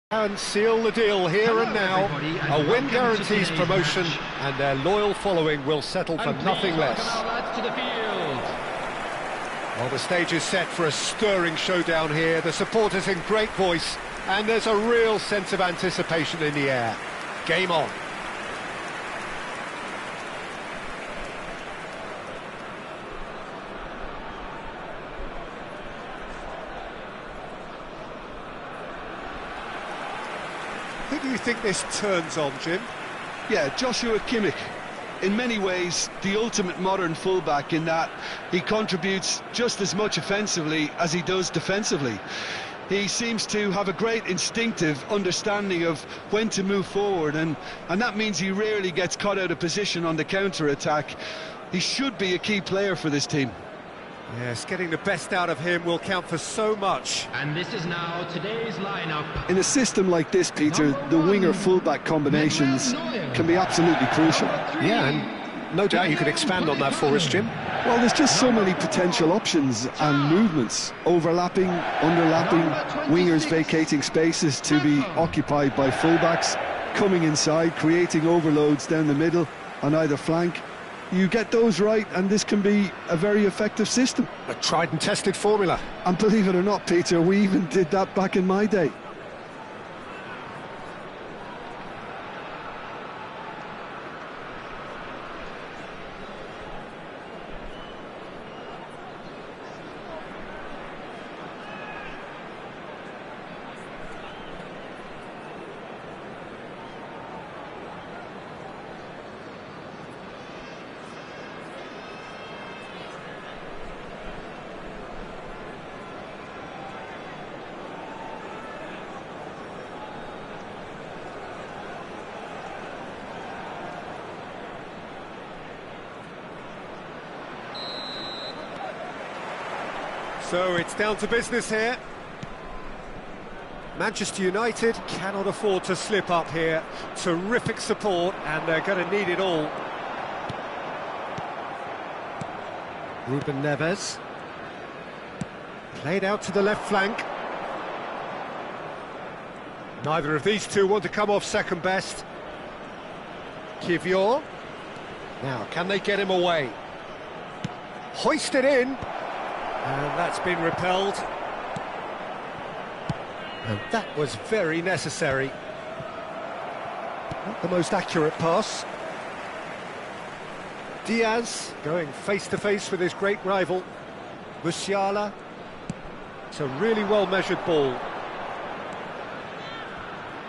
And seal the deal here and now. A win guarantees promotion, and their loyal following will settle for nothing less. Well, the stage is set for a stirring showdown here. The supporters in great voice, and there's a real sense of anticipation in the air. Game on. Who do you think this turns on, Jim? Yeah, Joshua Kimmich. In many ways, the ultimate modern fullback in that he contributes just as much offensively as he does defensively. He seems to have a great instinctive understanding of when to move forward, and that means he rarely gets caught out of position on the counter-attack. He should be a key player for this team. Yes, getting the best out of him will count for so much. And this is now today's lineup. In a system like this, Peter, the winger-fullback combinations can be absolutely crucial. Yeah, and no doubt you could expand on that for us, Jim. Well, there's just so many potential options and movements. Overlapping, underlapping, wingers vacating spaces to be occupied by fullbacks, coming inside, creating overloads down the middle on either flank. You get those right, and this can be a very effective system. A tried and tested formula. And believe it or not, Peter, we even did that back in my day. So it's down to business here. Manchester United cannot afford to slip up here. Terrific support, and they're going to need it all. Ruben Neves. Played out to the left flank. Neither of these two want to come off second best. Kivior. Now, can they get him away? Hoisted in. And that's been repelled. And that was very necessary. Not the most accurate pass. Diaz going face-to-face with his great rival. Musiala. It's a really well-measured ball.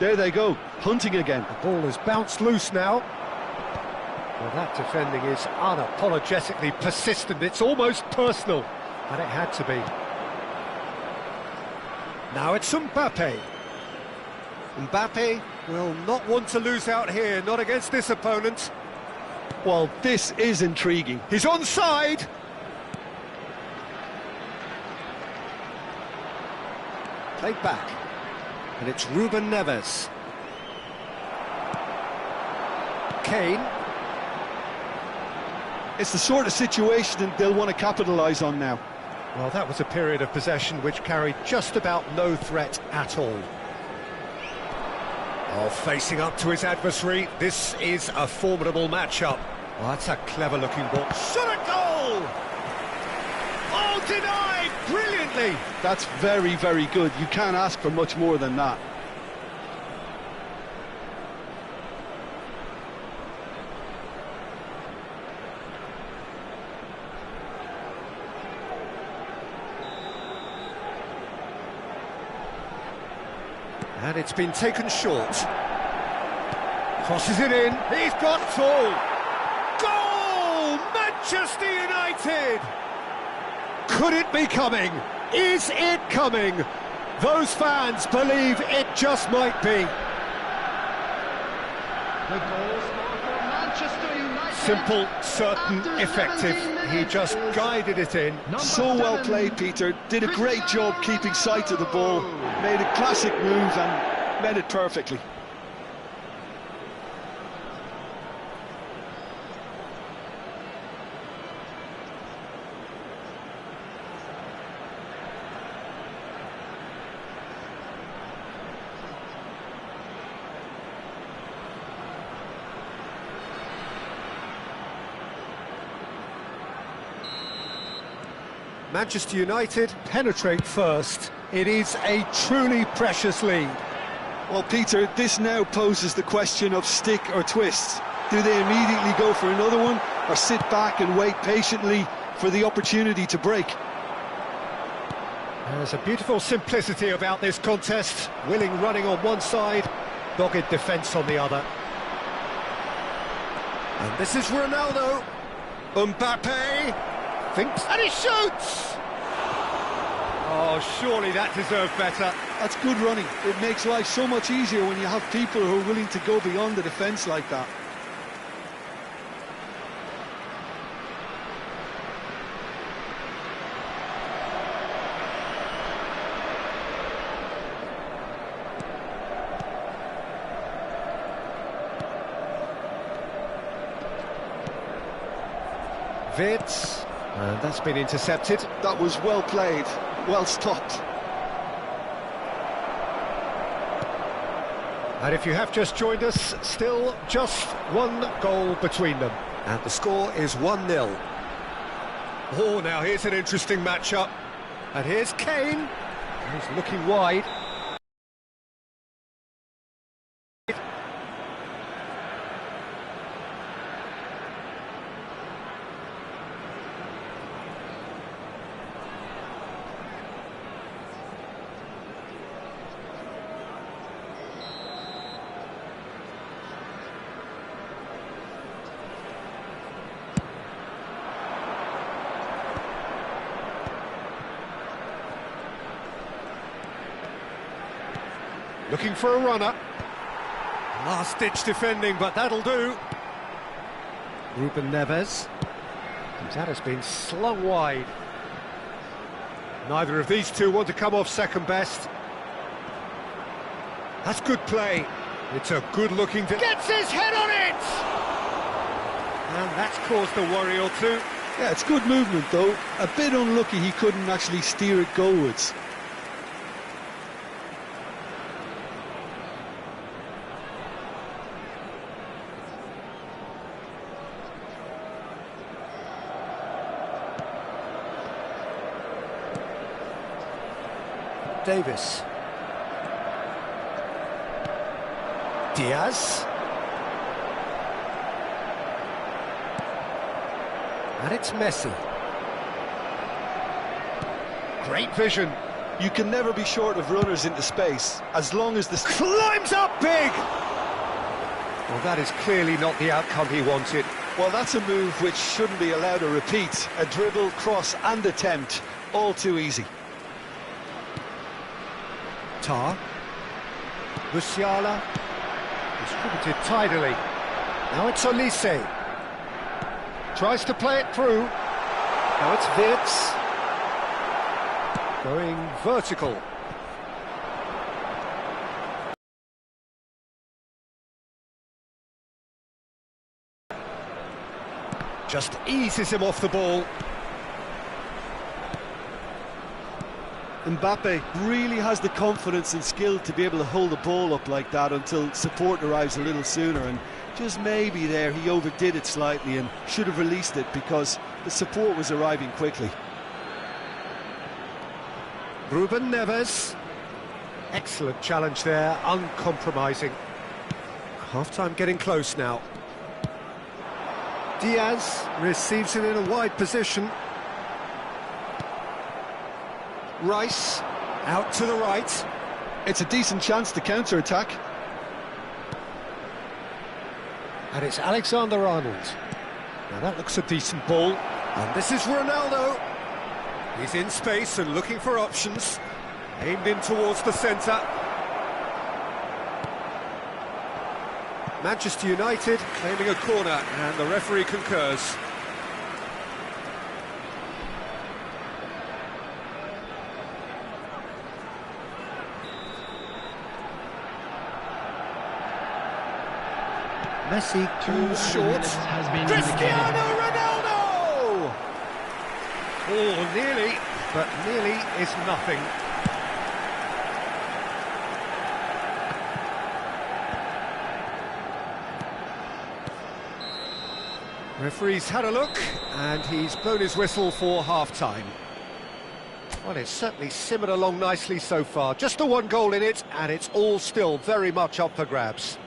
There they go, hunting again. The ball has bounced loose now. Well, that defending is unapologetically persistent. It's almost personal. And it had to be. Now it's Mbappe. Mbappe will not want to lose out here, not against this opponent. Well, this is intriguing. He's onside. Played back. And it's Ruben Neves. Kane. It's the sort of situation that they'll want to capitalise on now. Well, that was a period of possession which carried just about no threat at all. Oh, facing up to his adversary, this is a formidable matchup. Well, that's a clever-looking ball. Shot a goal! Oh, denied brilliantly! That's very, very good. You can't ask for much more than that. And it's been taken short. Crosses it in. He's got two. Goal! Manchester United! Could it be coming? Is it coming? Those fans believe it just might be. The goal scored for Manchester United. Simple, certain, effective. He just guided it in. So well played, Peter. Did a great job keeping sight of the ball. Made a classic move and met it perfectly. Manchester United penetrate first. It is a truly precious lead. Well, Peter, this now poses the question of stick or twist. Do they immediately go for another one, or sit back and wait patiently for the opportunity to break? There's a beautiful simplicity about this contest. Willing running on one side, dogged defence on the other. And this is Ronaldo. Mbappe thinks, and he shoots! Oh, surely that deserved better. That's good running. It makes life so much easier when you have people who are willing to go beyond the defence like that. Vids, and that's been intercepted. That was well played, well stopped. And if you have just joined us, still just one goal between them. And the score is 1-0. Oh, now here's an interesting matchup. And here's Kane. He's looking wide. Looking for a runner. Last-ditch defending, but that'll do. Ruben Neves. That has been slung wide. Neither of these two want to come off second best. That's good play. It's a good-looking... Gets his head on it! And that's caused a worry or two. Yeah, it's good movement, though. A bit unlucky he couldn't actually steer it goalwards. Davis. Diaz. And it's Messi. Great vision. You can never be short of runners into space, as long as the... Climbs up big! Well, that is clearly not the outcome he wanted. Well, that's a move which shouldn't be allowed to repeat. A dribble, cross and attempt, all too easy. Tar. Musiala. Distributed tidily. Now it's Olise. Tries to play it through. Now it's Vids. Going vertical. Just eases him off the ball. Mbappe really has the confidence and skill to be able to hold the ball up like that until support arrives a little sooner, and just maybe there he overdid it slightly and should have released it because the support was arriving quickly. Ruben Neves. Excellent challenge there, uncompromising. Half-time getting close now. Diaz receives it in a wide position. Rice, out to the right. It's a decent chance to counter-attack. And it's Alexander-Arnold. Now that looks a decent ball. And this is Ronaldo. He's in space and looking for options. Aimed in towards the centre. Manchester United claiming a corner, and the referee concurs. Messi too short. Cristiano Ronaldo! Oh, nearly, but nearly is nothing. Referee's had a look, and he's blown his whistle for half-time. Well, it's certainly simmered along nicely so far. Just the one goal in it, and it's all still very much up for grabs.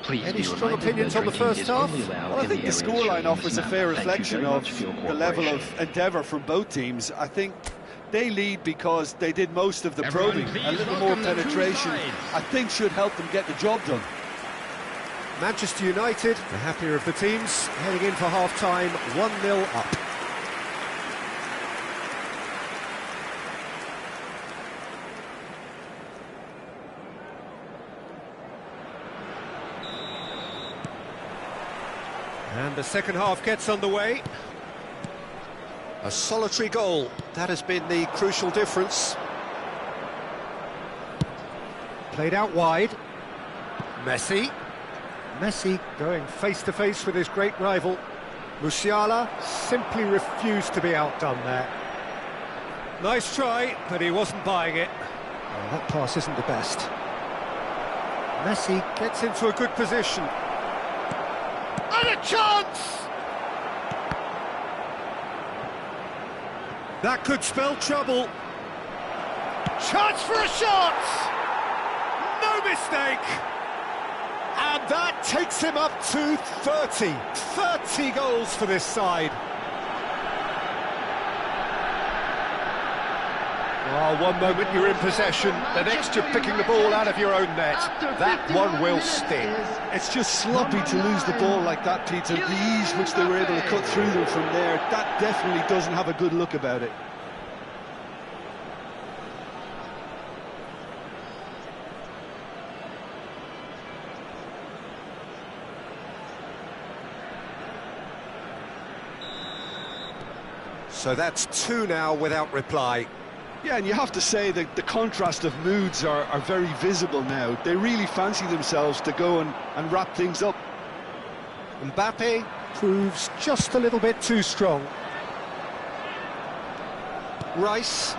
Any strong opinions on the first half? Well, I think the scoreline offers a fair reflection of the level of endeavour from both teams. I think they lead because they did most of the probing. A little more penetration, I think, should help them get the job done. Manchester United, the happier of the teams, heading in for half-time, 1-0 up. And the second half gets underway. A solitary goal, that has been the crucial difference. Played out wide. Messi going face-to-face with his great rival. Musiala simply refused to be outdone there. Nice try, but he wasn't buying it. Oh, that pass isn't the best. Messi gets into a good position. And a chance! That could spell trouble. Chance for a shot! No mistake! And that takes him up to 30. 30 goals for this side. Well, one moment you're in possession, the next you're picking the ball out of your own net. That one will sting. It's just sloppy to lose the ball like that, Peter. The ease which they were able to cut through them from there, that definitely doesn't have a good look about it. So that's 2 now without reply. Yeah, and you have to say that the contrast of moods are very visible now. They really fancy themselves to go and wrap things up. Mbappe proves just a little bit too strong. Rice.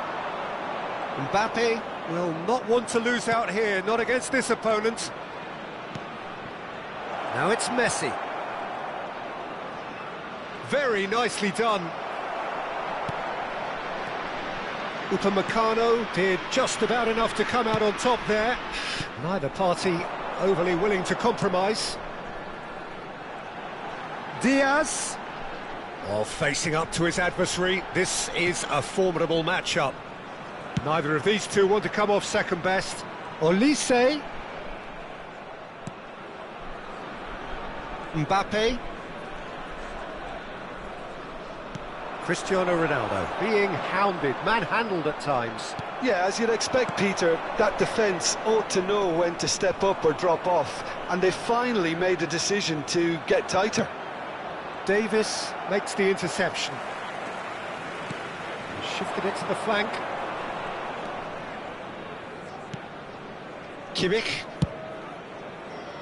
Mbappe will not want to lose out here, not against this opponent. Now it's Messi. Very nicely done. Upamecano did just about enough to come out on top there. Neither party overly willing to compromise. Diaz, facing up to his adversary. This is a formidable matchup. Neither of these two want to come off second best. Olise. Mbappe. Cristiano Ronaldo being hounded, manhandled at times. Yeah, as you'd expect, Peter, that defence ought to know when to step up or drop off, and they finally made a decision to get tighter. Davis makes the interception. Shifted it to the flank. Kimmich.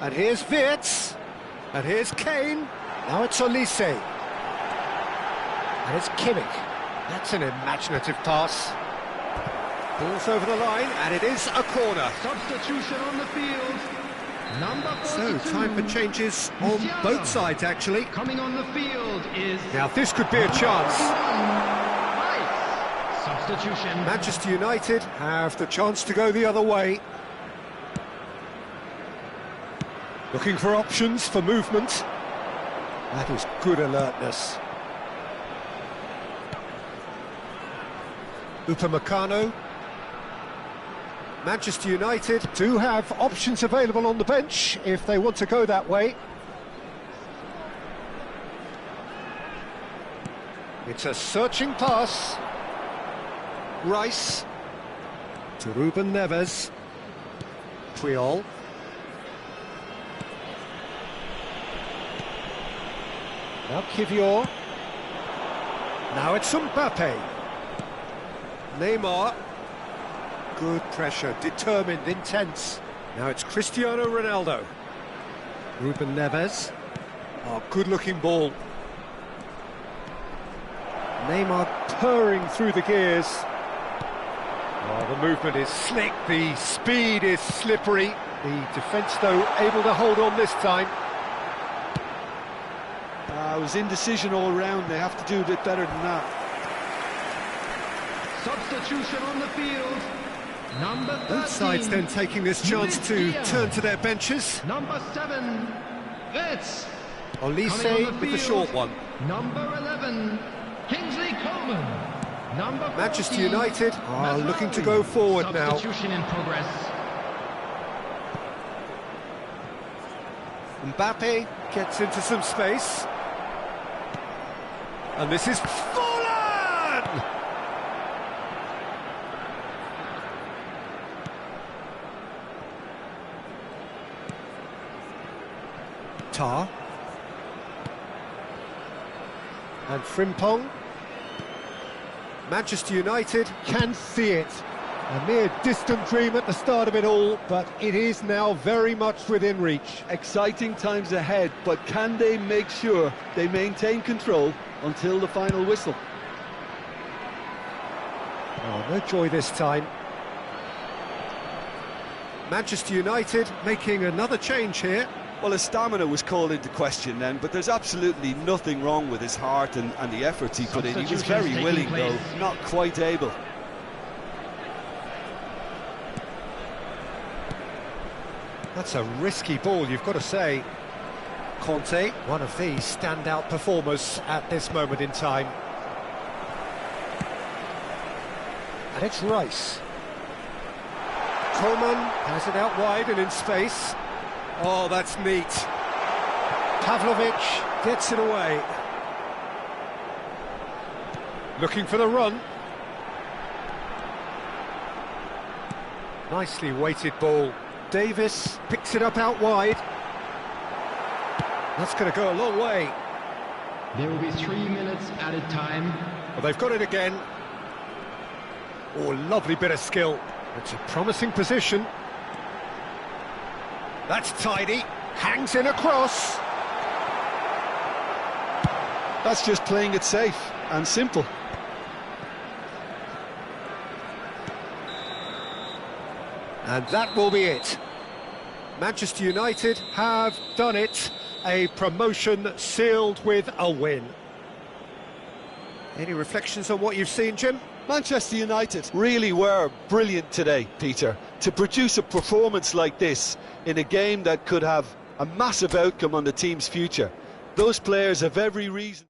And here's Wirtz. And here's Kane. Now it's Olise. And it's Kimmich. That's an imaginative pass. Ball's over the line, and it is a corner. Substitution on the field. Number 42. So, time for changes on both sides, actually. Coming on the field is... Now, this could be a chance. Substitution. Manchester United have the chance to go the other way. Looking for options for movement. That is good alertness. Upamecano. Manchester United do have options available on the bench if they want to go that way. It's a searching pass. Rice to Ruben Neves. Puyol. Now Kivior. Now it's Mbappe. Neymar. Good pressure, determined, intense. Now it's Cristiano Ronaldo. Ruben Neves. Oh, good-looking ball. Neymar purring through the gears. Oh, the movement is slick, the speed is slippery. The defence, though, able to hold on this time. It was indecision all round. They have to do a bit better than that. Substitution on the field. Number 13. Both sides then taking this chance to turn to their benches. Number 7. Retz. Olise with the short one. Number 11. Kingsley Coman. Number 14, Manchester United are looking to go forward now. Substitution in progress. Mbappe gets into some space. And this is Forlan! Tar. And Frimpong. Manchester United can see it. A mere distant dream at the start of it all, but it is now very much within reach. Exciting times ahead, but can they make sure they maintain control until the final whistle? Oh, no joy this time. Manchester United making another change here. Well, his stamina was called into question then, but there's absolutely nothing wrong with his heart and the efforts he put in. He was very willing, though, not quite able. That's a risky ball, you've got to say. Conte, one of the standout performers at this moment in time. And it's Rice. Coman has it out wide and in space. Oh, that's neat. Pavlovic gets it away. Looking for the run. Nicely weighted ball. Davis picks it up out wide. That's going to go a long way. There will be 3 minutes added time. Well, they've got it again. Oh, lovely bit of skill. It's a promising position. That's tidy. Hangs in across. That's just playing it safe and simple. And that will be it. Manchester United have done it. A promotion sealed with a win. Any reflections on what you've seen, Jim? Manchester United really were brilliant today, Peter. To produce a performance like this in a game that could have a massive outcome on the team's future. Those players have every reason.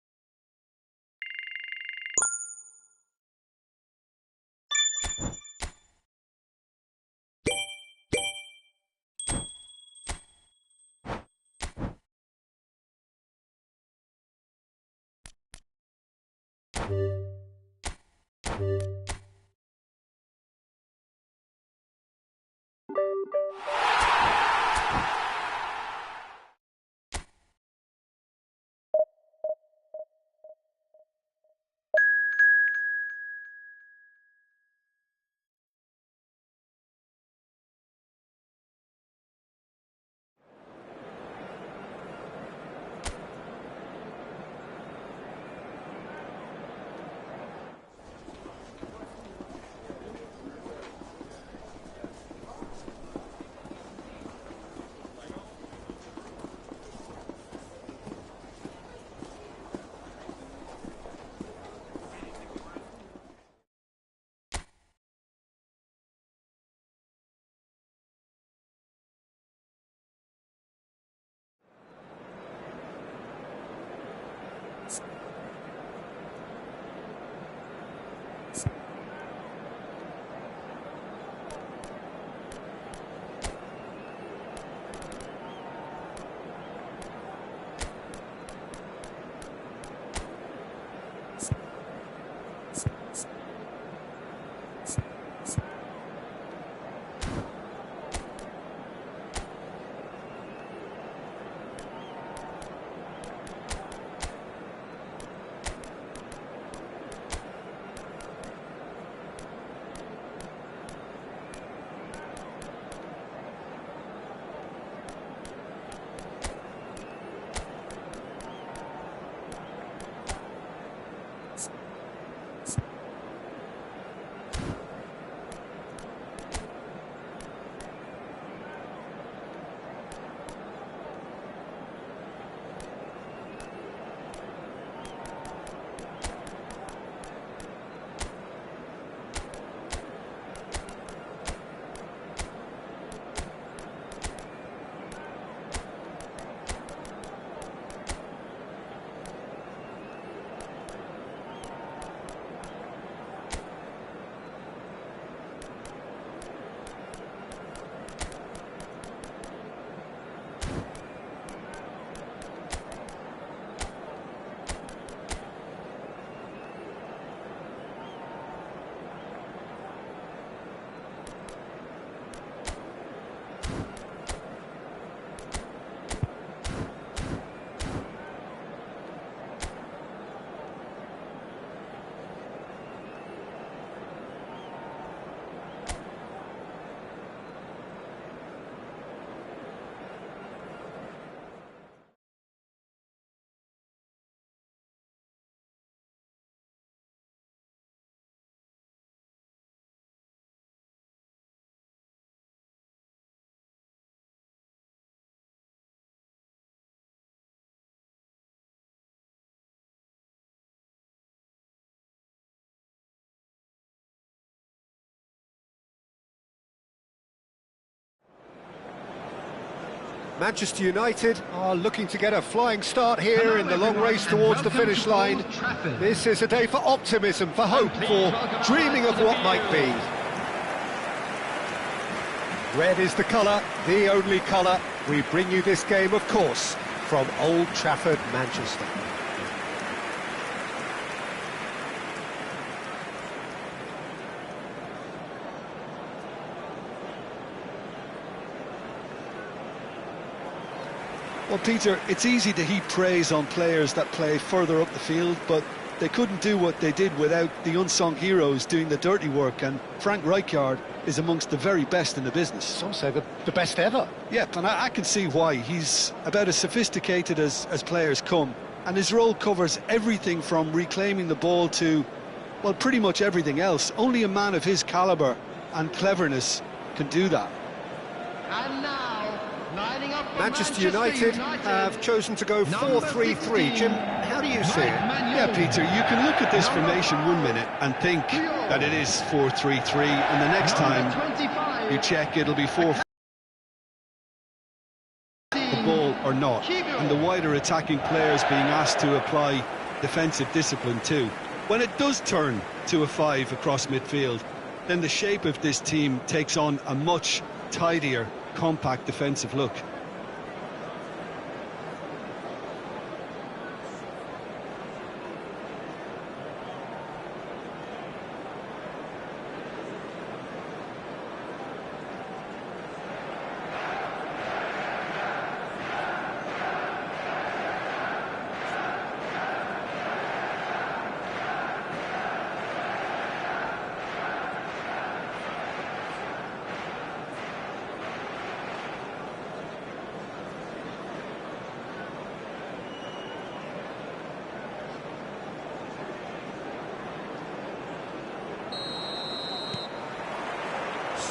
Manchester United are looking to get a flying start here in the long race towards the finish line. This is a day for optimism, for hope, for dreaming of what might be. Red is the colour, the only colour. We bring you this game, of course, from Old Trafford, Manchester. Well, Peter, it's easy to heap praise on players that play further up the field, but they couldn't do what they did without the unsung heroes doing the dirty work, and Frank Rijkaard is amongst the very best in the business. Some say the best ever. Yep, and I can see why. He's about as sophisticated as players come, and his role covers everything from reclaiming the ball to, well, pretty much everything else. Only a man of his calibre and cleverness can do that. And now, lining up for Manchester United have chosen to go 4-3-3. Jim, how do you see it? Yeah, Peter, you can look at this formation 1 minute and think that it is 4-3-3, and the next time you check, it'll be 4 the ball or not, and the wider attacking players being asked to apply defensive discipline too. When it does turn to a 5 across midfield, then the shape of this team takes on a much tidier, compact defensive look.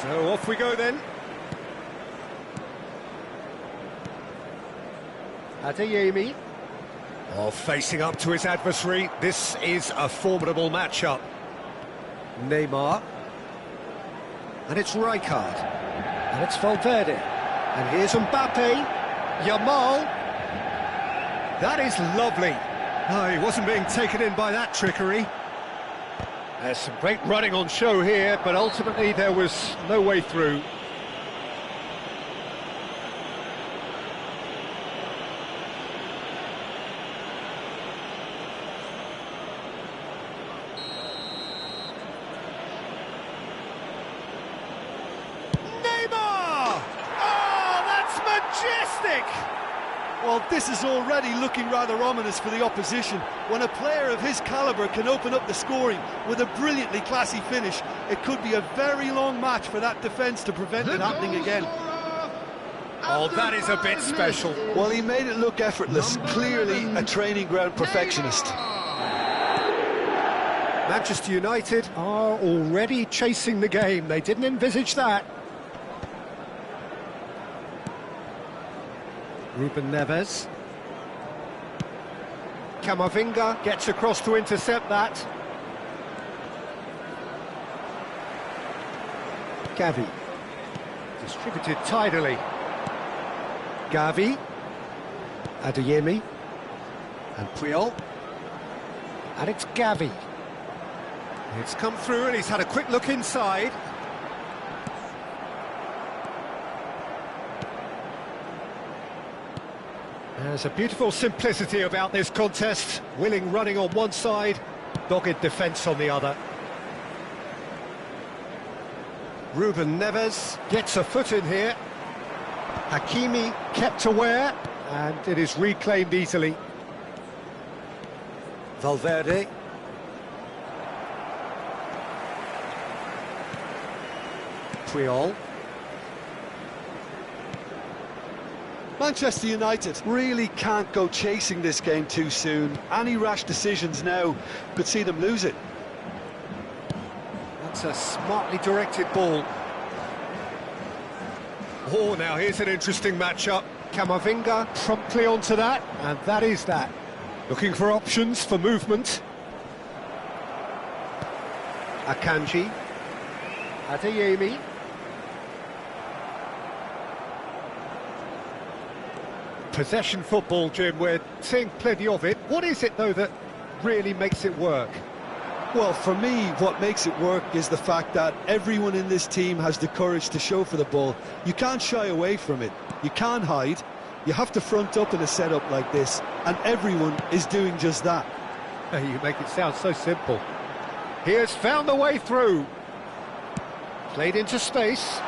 So off we go then. Adeyemi. Oh, facing up to his adversary. This is a formidable matchup. Neymar. And it's Rijkaard. And it's Valverde. And here's Mbappe. Yamal. That is lovely. Oh, he wasn't being taken in by that trickery. There's some great running on show here, but ultimately there was no way through. Neymar! Oh, that's majestic! Well, this is already looking rather ominous for the opposition. When a player of his calibre can open up the scoring with a brilliantly classy finish, it could be a very long match for that defence to prevent it happening again. Oh, that is a bit special. Well, he made it look effortless. Clearly a training ground perfectionist. Manchester United are already chasing the game. They didn't envisage that. Ruben Neves. Camavinga gets across to intercept that. Gavi. Distributed tidily. Gavi. Adeyemi. And Puyol. And it's Gavi. It's come through and he's had a quick look inside. There's a beautiful simplicity about this contest. Willing running on one side, dogged defence on the other. Ruben Neves gets a foot in here. Hakimi kept aware, and it is reclaimed easily. Valverde. Puyol. Manchester United really can't go chasing this game too soon. Any rash decisions now could see them lose it. That's a smartly directed ball. Oh, now here's an interesting matchup. Camavinga promptly onto that, and that is that. Looking for options for movement. Akanji. Adeyemi. Possession football, Jim, we're seeing plenty of it. What is it, though, that really makes it work? Well, for me, what makes it work is the fact that everyone in this team has the courage to show for the ball. You can't shy away from it. You can't hide. You have to front up in a setup like this, and everyone is doing just that. You make it sound so simple. He has found the way through. Played into space.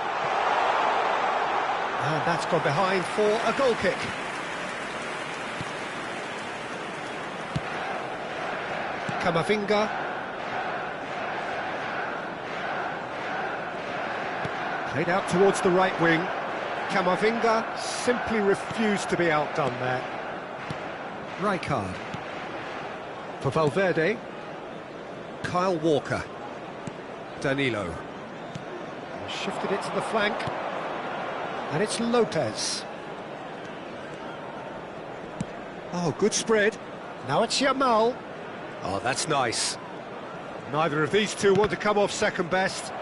And that's gone behind for a goal kick. Camavinga. Played out towards the right wing. Camavinga simply refused to be outdone there. Rijkaard. For Valverde. Kyle Walker. Danilo. Shifted it to the flank. And it's Lopez. Oh, good spread. Now it's Yamal. Oh, that's nice. Neither of these two want to come off second best.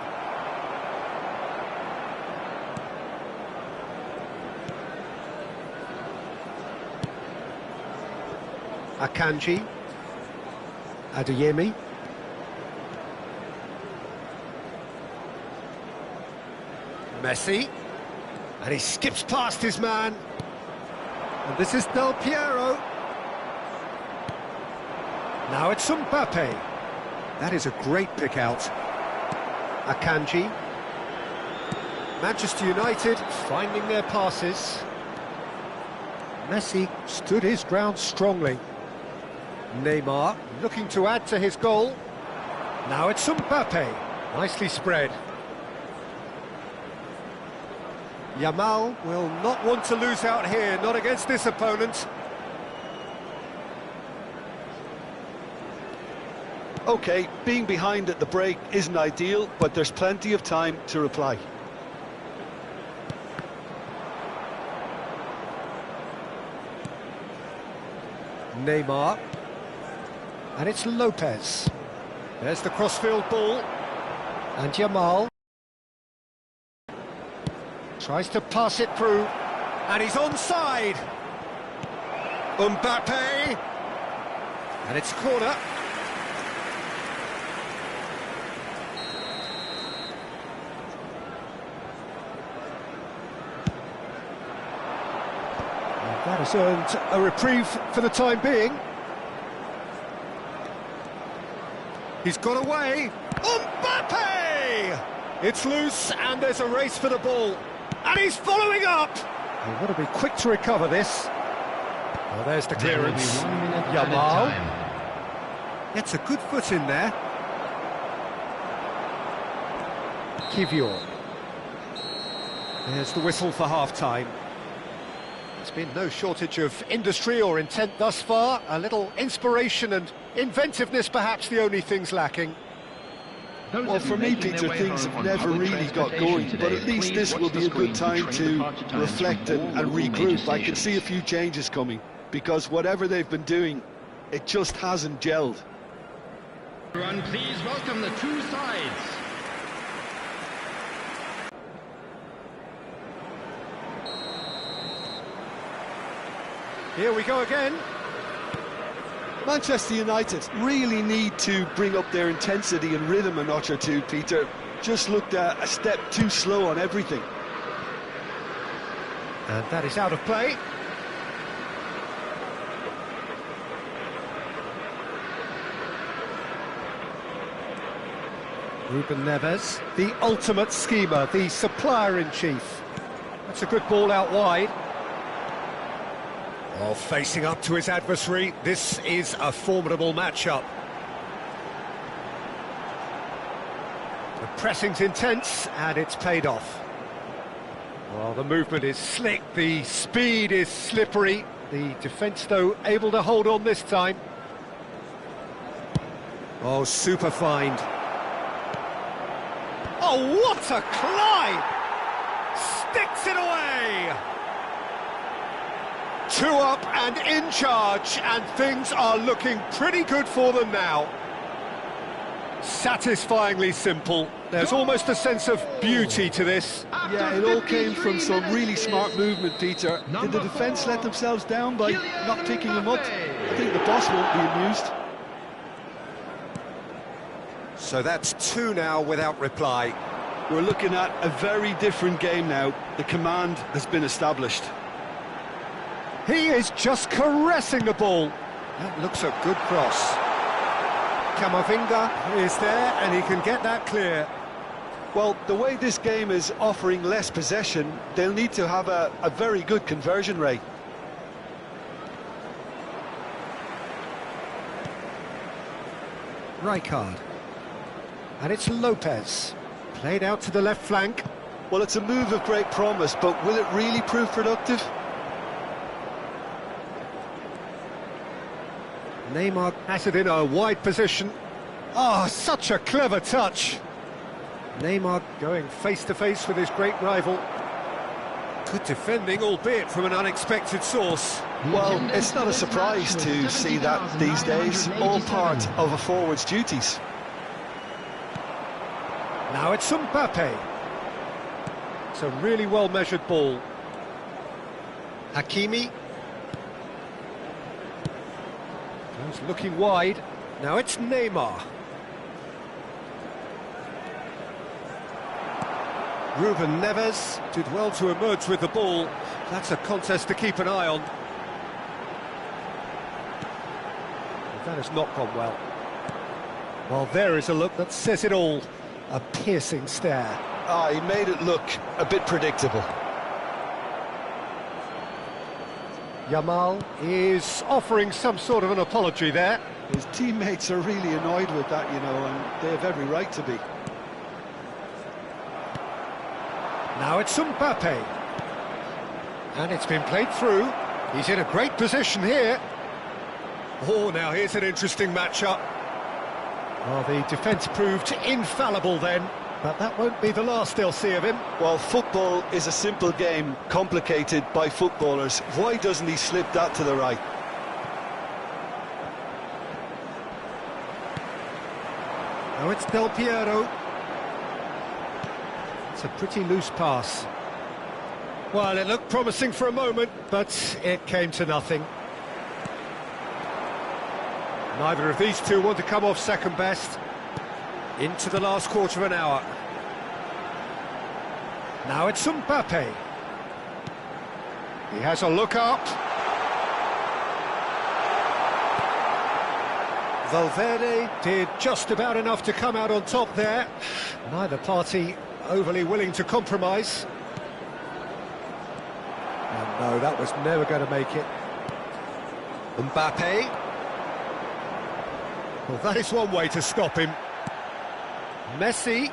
Akanji. Adeyemi. Messi. And he skips past his man. And this is Del Piero. Now it's Mbappe. That is a great pick out. Akanji. Manchester United finding their passes. Messi stood his ground strongly. Neymar looking to add to his goal. Now it's Mbappe. Nicely spread. Yamal will not want to lose out here, not against this opponent. OK, being behind at the break isn't ideal, but there's plenty of time to reply. Neymar. And it's Lopez. There's the crossfield ball. And Yamal. Tries to pass it through, and he's onside. Mbappe, and it's corner. And that has earned a reprieve for the time being. He's got away. Mbappe! It's loose, and there's a race for the ball. And he's following up! He'll want to be quick to recover this. Well, there's the clearance. Yamal. Gets a good foot in there. Kivior. There's the whistle for half-time. There's been no shortage of industry or intent thus far. A little inspiration and inventiveness, perhaps the only things lacking. Well, for me, Peter, things have never really got going, but at least this will be a good time to reflect and regroup. I can see a few changes coming, because whatever they've been doing, it just hasn't gelled. Everyone, please welcome the two sides. Here we go again. Manchester United really need to bring up their intensity and rhythm a notch or two, Peter. Just looked a step too slow on everything. And that is out of play. Ruben Neves, the ultimate schemer, the supplier-in-chief. That's a good ball out wide. Oh, facing up to his adversary, this is a formidable matchup. The pressing's intense, and it's paid off. Well, the movement is slick, the speed is slippery. The defence, though, able to hold on this time. Oh, super find. Oh, what a climb! Sticks it away! 2 up and in charge, and things are looking pretty good for them now. Satisfyingly simple. There's almost a sense of beauty to this. Yeah, it all came from some really smart movement, Peter. Did the defence let themselves down by not picking him up? I think the boss won't be amused. So that's 2 now without reply. We're looking at a very different game now. The command has been established. He is just caressing the ball. That looks a good cross. Camavinga is there and he can get that clear. Well, the way this game is offering less possession, they'll need to have a very good conversion rate. Rijkaard. And it's Lopez. Played out to the left flank. Well, it's a move of great promise, but will it really prove productive? Neymar has it in a wide position. Oh, such a clever touch. Neymar going face-to-face with his great rival. Good defending, albeit from an unexpected source. Well, it's not a surprise to see that these days, all part of a forward's duties. Now it's Mbappe. It's a really well-measured ball. Hakimi. He's looking wide. Now it's Neymar. Ruben Neves did well to emerge with the ball. That's a contest to keep an eye on. That has not gone well. Well, there is a look that says it all. A piercing stare. Ah, he made it look a bit predictable. Yamal is offering some sort of an apology there. His teammates are really annoyed with that, you know, and they have every right to be. Now it's Mbappe. And it's been played through. He's in a great position here. Oh, now here's an interesting matchup. Oh, the defence proved infallible then, but that won't be the last they'll see of him. Well, football is a simple game, complicated by footballers. Why doesn't he slip that to the right? Now it's Del Piero. It's a pretty loose pass. Well, it looked promising for a moment, but it came to nothing. Neither of these two want to come off second best. Into the last quarter of an hour. Now it's Mbappe. He has a look up. Valverde did just about enough to come out on top there. Neither party overly willing to compromise. And no, that was never going to make it. Mbappe. Well, that is one way to stop him. Messi.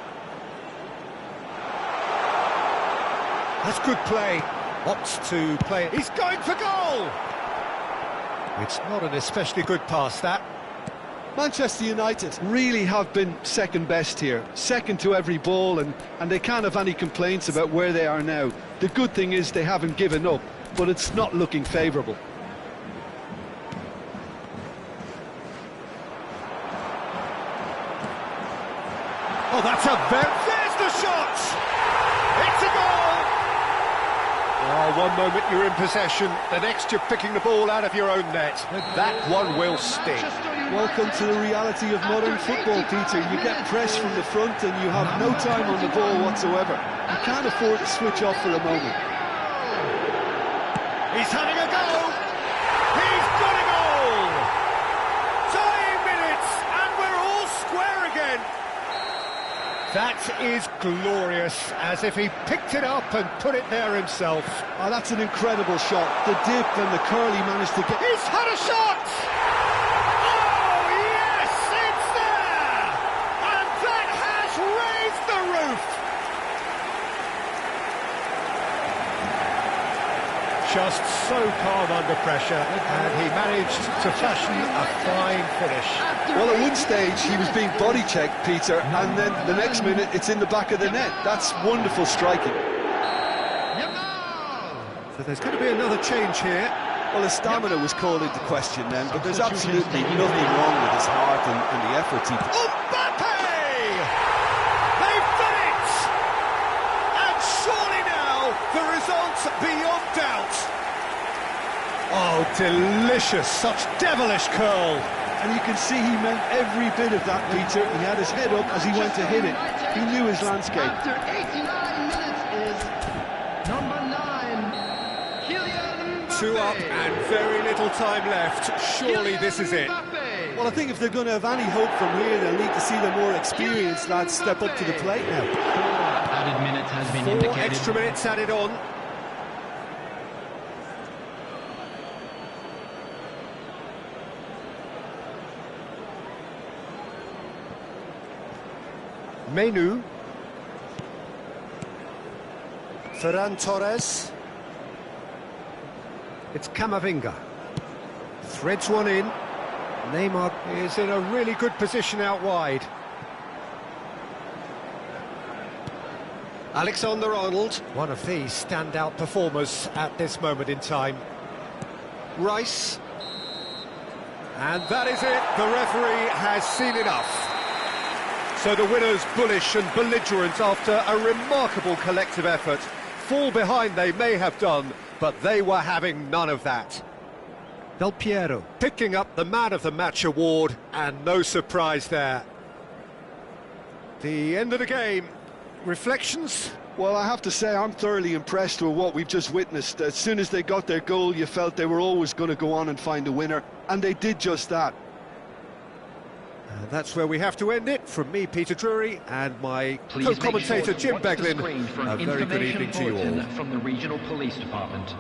That's good play. Opts to play it. He's going for goal! It's not an especially good pass, that. Manchester United really have been second best here, second to every ball, and they can't have any complaints about where they are now. The good thing is they haven't given up, but it's not looking favourable. Oh, that's a there's the shot! It's a goal! Oh, one moment you're in possession, the next you're picking the ball out of your own net. That one will sting. Welcome to the reality of modern football, Peter. You get pressed from the front and you have no time on the ball whatsoever. You can't afford to switch off for a moment. He's having a go! He's got a goal! Dying minutes, and we're all square again! That is glorious, as if he picked it up and put it there himself. Oh, that's an incredible shot. The dip and the curl he managed to get. He's had a shot! Oh, yes, it's there! And that has raised the roof! Just so calm under pressure, and he managed to fashion a fine finish. Well, at one stage he was being body checked, Peter, and then the next minute it's in the back of the net. That's wonderful striking. So there's going to be another change here. Well, his stamina was called into question then, but there's absolutely nothing wrong with his heart and the efforts he... Mbappe! beyond doubt. Oh, delicious, such devilish curl. And you can see he meant every bit of that, Peter. He had his head up as he went to hit it. He knew his landscape. After 89 minutes is number 9, Kylian Mbappe. 2 up and very little time left. Surely this is it. Mbappe. Well, I think if they're going to have any hope from here, they'll need to see the more experienced lads step up to the plate now. Added minutes has been 4 indicated. extra minutes added on. Menu. Ferran Torres. It's Camavinga. Threads one in. Neymar is in a really good position out wide. Alexander-Arnold, one of the standout performers at this moment in time. Rice. And that is it. The referee has seen enough. So the winners bullish and belligerent after a remarkable collective effort. Fall behind they may have done, but they were having none of that. Del Piero picking up the Man of the Match award, and no surprise there. The end of the game. Reflections? Well, I have to say I'm thoroughly impressed with what we've just witnessed. As soon as they got their goal, you felt they were always going to go on and find a winner, and they did just that. And that's where we have to end it. From me, Peter Drury, and my Please co-commentator, make sure to Jim watch the Beglin. screen for A an very good information evening to you bulletin all. from the Regional Police Department.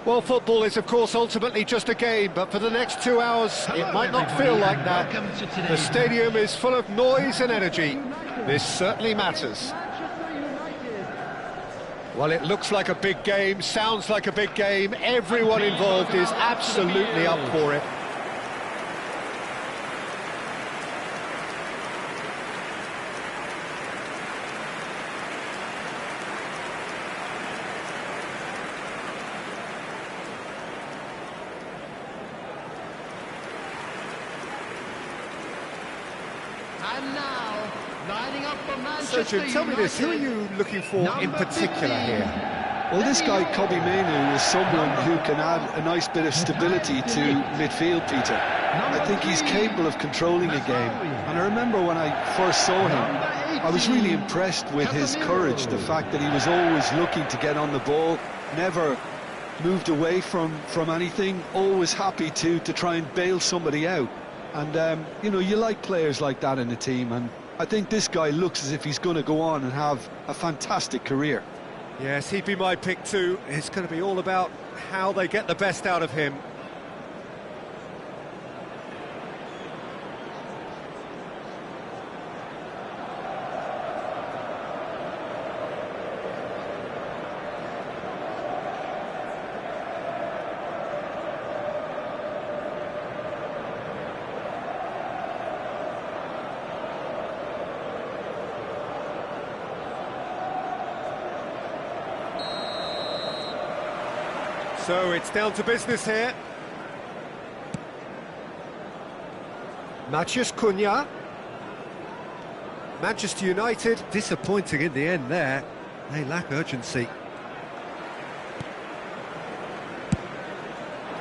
Well, football is, of course, ultimately just a game, but for the next 2 hours, it might not feel like that. The stadium is full of noise and energy. This certainly matters. Well, it looks like a big game, sounds like a big game. Everyone involved is absolutely up for it. And now, lining up for So, Manchester Jim, tell me this, who are you looking for in particular here? Well, this guy, Kobe Mainoo, is someone who can add a nice bit of stability to midfield, Peter. I think he's capable of controlling a game. And I remember when I first saw him, I was really impressed with his courage, the fact that he was always looking to get on the ball, never moved away from anything, always happy to try and bail somebody out. And, you know, you like players like that in a team, and I think this guy looks as if he's going to go on and have a fantastic career. Yes, he'd be my pick too. It's going to be all about how they get the best out of him. So it's down to business here. Matheus Cunha. Manchester United disappointing in the end there. They lack urgency.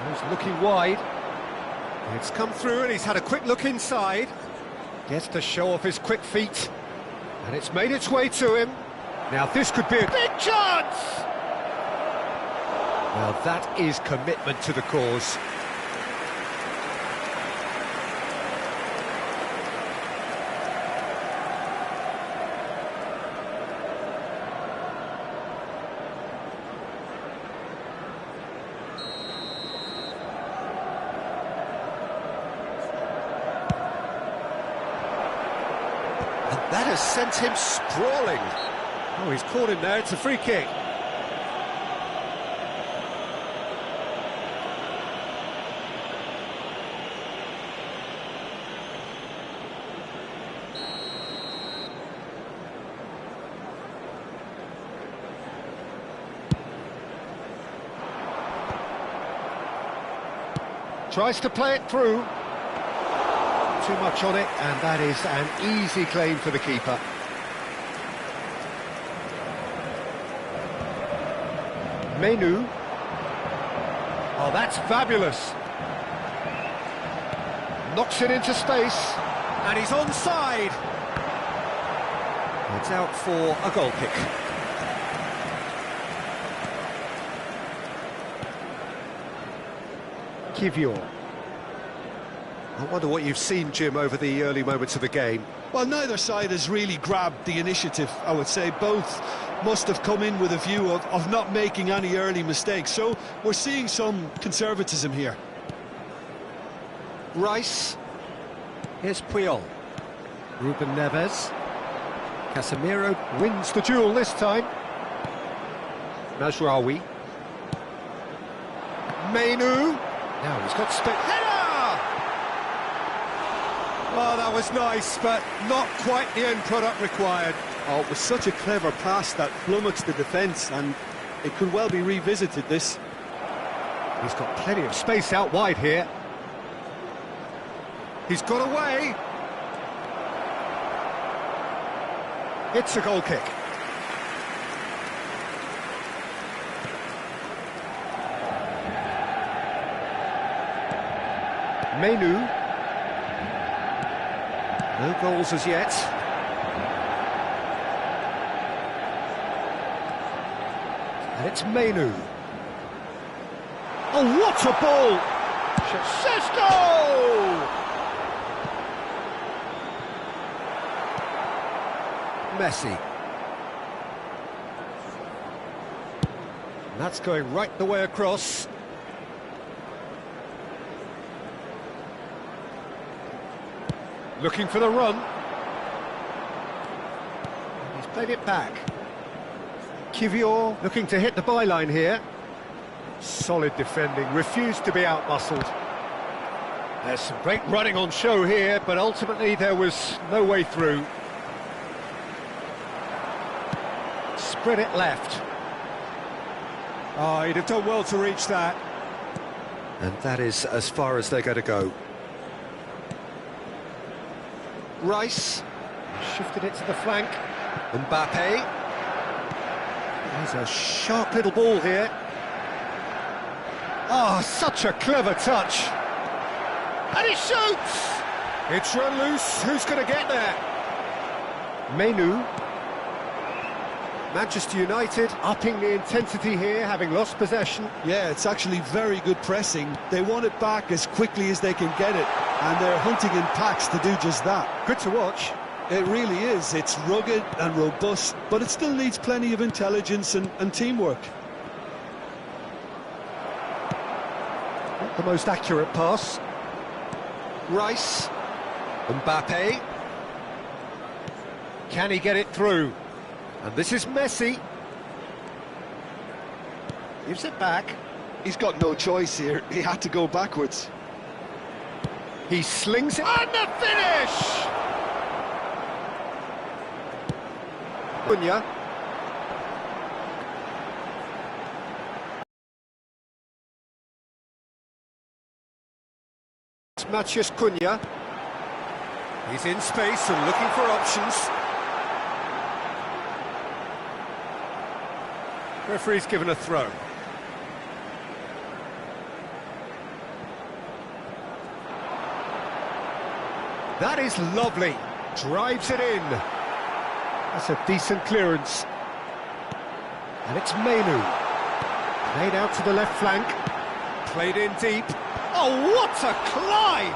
He's looking wide. It's come through and he's had a quick look inside. Gets to show off his quick feet. And it's made its way to him. Now this could be a big chance! Well, that is commitment to the cause. And that has sent him sprawling. Oh, he's caught him there, it's a free kick. Tries to play it through. Too much on it, and that is an easy claim for the keeper. Menu. Oh, that's fabulous. Knocks it into space, and he's onside. It's out for a goal kick. Kivior. I wonder what you've seen, Jim, over the early moments of the game. Well, neither side has really grabbed the initiative, I would say. Both must have come in with a view of not making any early mistakes. So we're seeing some conservatism here. Rice. Here's Puyol. Ruben Neves. Casemiro wins the duel this time. Mazraoui. Menu. Now he's got header! Oh, that was nice, but not quite the end product required. Oh, it was such a clever pass that flummoxed the defence, and it could well be revisited, this. He's got plenty of space out wide here. He's got away. It's a goal kick. Menu. No goals as yet. And it's Menu. Oh, what a ball! Sesko! Messi. And that's going right the way across. Looking for the run. He's played it back. Kivior looking to hit the byline here. Solid defending, refused to be out-muscled. There's some great running on show here, but ultimately there was no way through. Spread it left. Oh, he'd have done well to reach that. And that is as far as they're going to go. Rice shifted it to the flank. Mbappe. There's a sharp little ball here. Oh, such a clever touch. And he shoots! It's run loose. Who's going to get there? Menu. Manchester United upping the intensity here, having lost possession. Yeah, it's actually very good pressing. They want it back as quickly as they can get it, and they're hunting in packs to do just that. Good to watch. It really is. It's rugged and robust, but it still needs plenty of intelligence and teamwork. Not the most accurate pass. Rice. Mbappe. Can he get it through? And this is Messi. Gives it back. He's got no choice here. He had to go backwards. He slings it. And the finish! Cunha. Matheus Cunha. He's in space and looking for options. Referee's given a throw. That is lovely. Drives it in. That's a decent clearance. And it's Menu. Played out to the left flank. Played in deep. Oh, what a climb!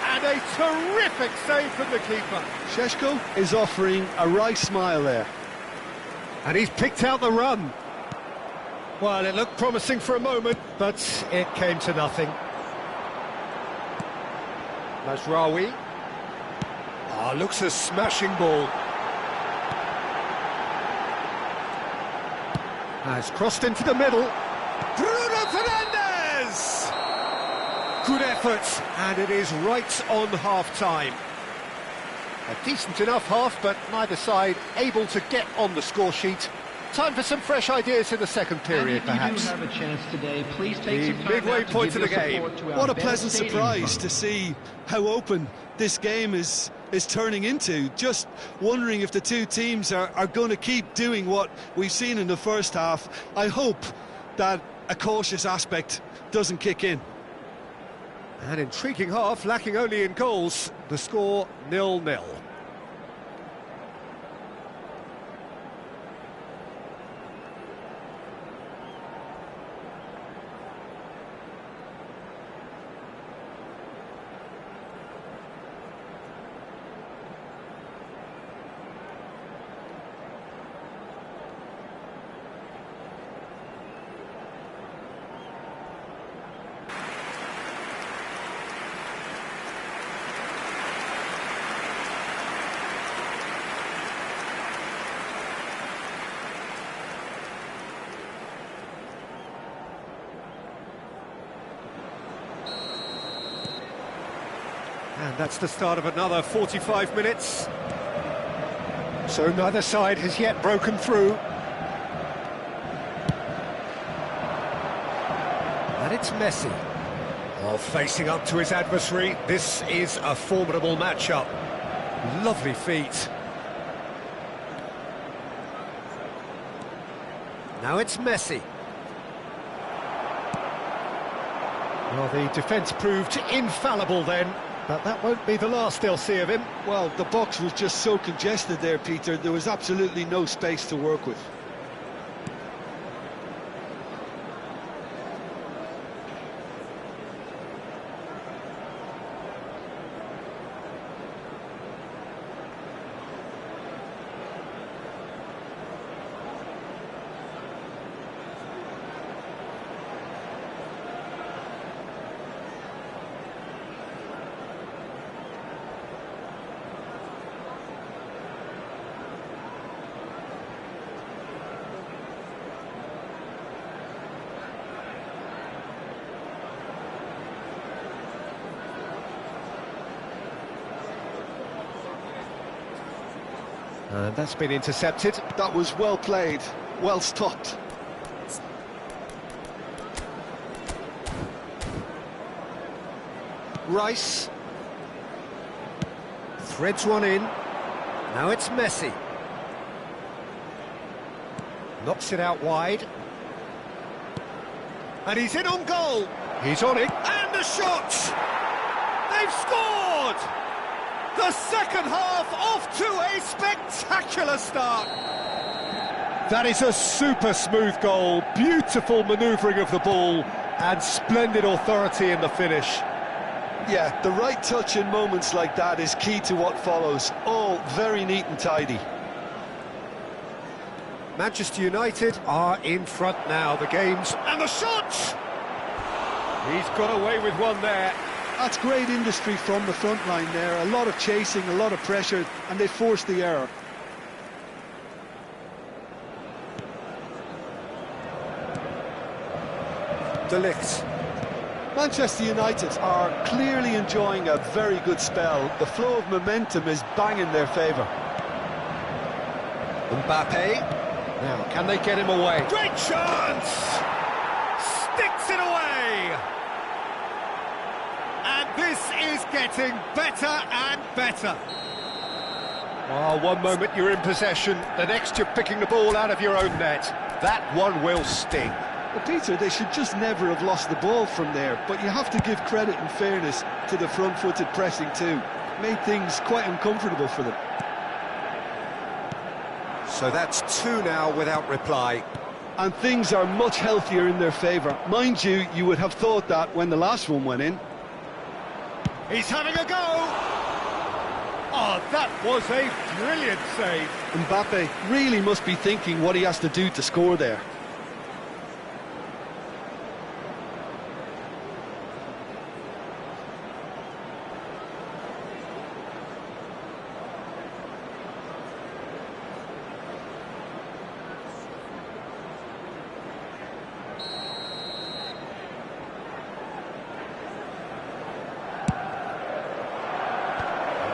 And a terrific save from the keeper. Šeško is offering a wry smile there. And he's picked out the run. Well, it looked promising for a moment, but it came to nothing. Mazraoui. Ah, looks a smashing ball. Has crossed into the middle. Bruno Fernandes! Good effort, and it is right on half-time. A decent enough half, but neither side able to get on the score sheet. Time for some fresh ideas in the second period, perhaps. If you do have a chance today, please take some time midway out to point give of the your game. support to our What a best pleasant stadium surprise fund. to see how open this game is turning into. Just wondering if the two teams are going to keep doing what we've seen in the first half. I hope that a cautious aspect doesn't kick in. An intriguing half, lacking only in goals. The score 0-0. And that's the start of another 45 minutes. So neither side has yet broken through. And it's Messi. Oh, facing up to his adversary. This is a formidable matchup. Lovely feet. Now it's Messi. Well, the defence proved infallible then. But that won't be the last they'll see of him. Well, the box was just so congested there, Peter. There was absolutely no space to work with. And that's been intercepted. That was well played, well stopped. Rice. Threads one in. Now it's Messi. Knocks it out wide. And he's in on goal. He's on it. And the shot! They've scored! The second half off to a spectacular start. That is a super smooth goal. Beautiful manoeuvring of the ball and splendid authority in the finish. Yeah, the right touch in moments like that is key to what follows. All very neat and tidy. Manchester United are in front now. The game's... And the shot! He's got away with one there. That's great industry from the front line there. A lot of chasing, a lot of pressure, and they forced the error. De Ligt. Manchester United are clearly enjoying a very good spell. The flow of momentum is banging their favour. Mbappe. Now, can they get him away? Great chance! Sticks it away! This is getting better and better. Oh, one moment you're in possession, the next you're picking the ball out of your own net. That one will sting. Well, Peter, they should just never have lost the ball from there, but you have to give credit and fairness to the front-footed pressing too. Made things quite uncomfortable for them. So that's two now without reply. And things are much healthier in their favour. Mind you, you would have thought that when the last one went in. He's having a go! Oh, that was a brilliant save. Mbappe really must be thinking what he has to do to score there.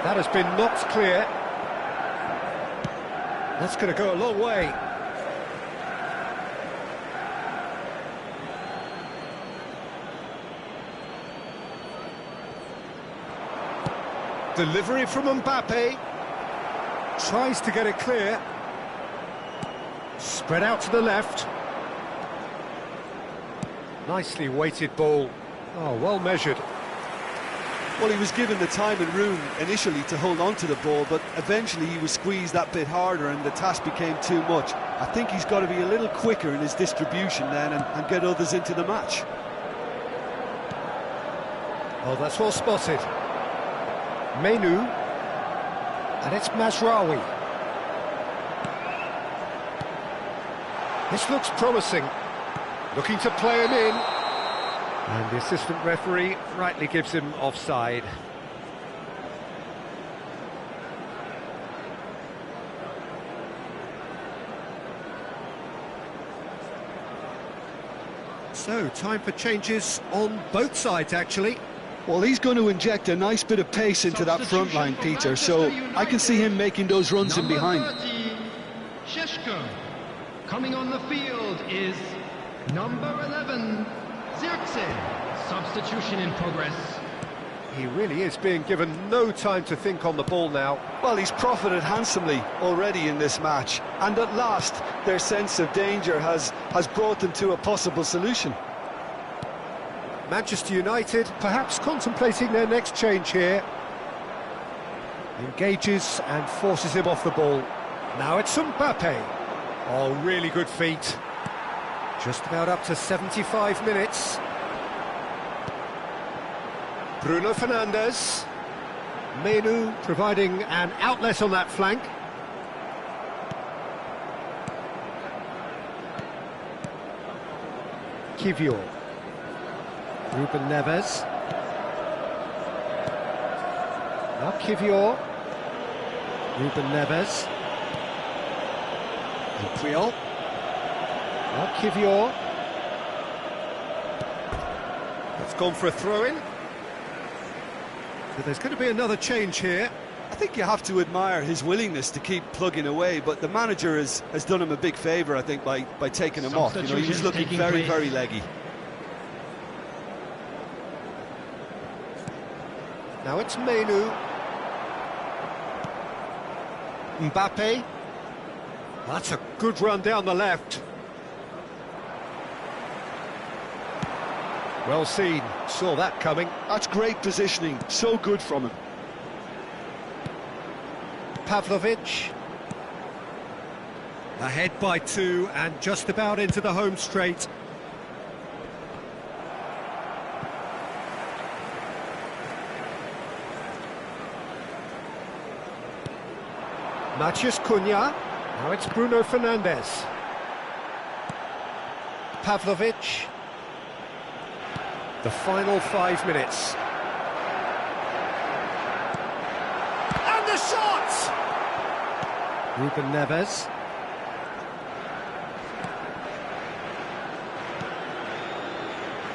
That has been knocked clear. That's going to go a long way. Delivery from Mbappe. Tries to get it clear. Spread out to the left. Nicely weighted ball. Oh, well measured. Well, he was given the time and room initially to hold on to the ball, but eventually he was squeezed that bit harder and the task became too much. I think he's got to be a little quicker in his distribution then and get others into the match. Oh, that's well spotted. Menu. And it's Mazraoui. This looks promising. Looking to play him in. And the assistant referee rightly gives him offside. So, time for changes on both sides, actually. Well, he's going to inject a nice bit of pace into that front line, Peter, so I can see him making those runs in behind. 30, Sheshko. Coming on the field is number 11, Zirkzee. Substitution in progress. He really is being given no time to think on the ball now. Well, he's profited handsomely already in this match, and at last their sense of danger has brought them to a possible solution. Manchester United perhaps contemplating their next change here. Engages and forces him off the ball. Now it's Mbappe. Oh, really good feet. Just about up to 75 minutes. Bruno Fernandes. Menu providing an outlet on that flank. Kivior. Ruben Neves. Now Kivior. Ruben Neves. And Puyol. Now Kivior. That's gone for a throw-in. So there's going to be another change here. I think you have to admire his willingness to keep plugging away, but the manager has done him a big favour, I think, by taking him off. You know, he was looking very, very leggy. Now it's Menu. Mbappe. That's a good run down the left. Well seen, saw that coming. That's great positioning, so good from him. Pavlovic. Ahead by two and just about into the home straight. Matheus Cunha. Now it's Bruno Fernandes. Pavlovic. The final 5 minutes. And the shot! Ruben Neves.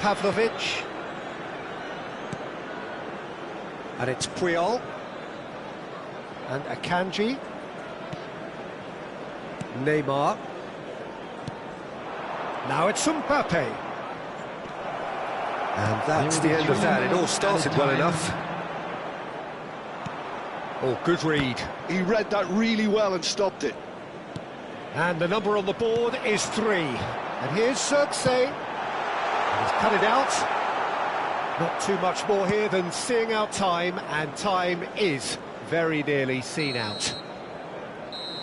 Pavlovic. And it's Puyol. And Akanji. Neymar. Now it's Mbappe. And that's the end of that. It all started well enough. Oh, good read. He read that really well and stopped it. And the number on the board is 3. And here's Xerxes. And he's cut it out. Not too much more here than seeing out time, and time is very nearly seen out.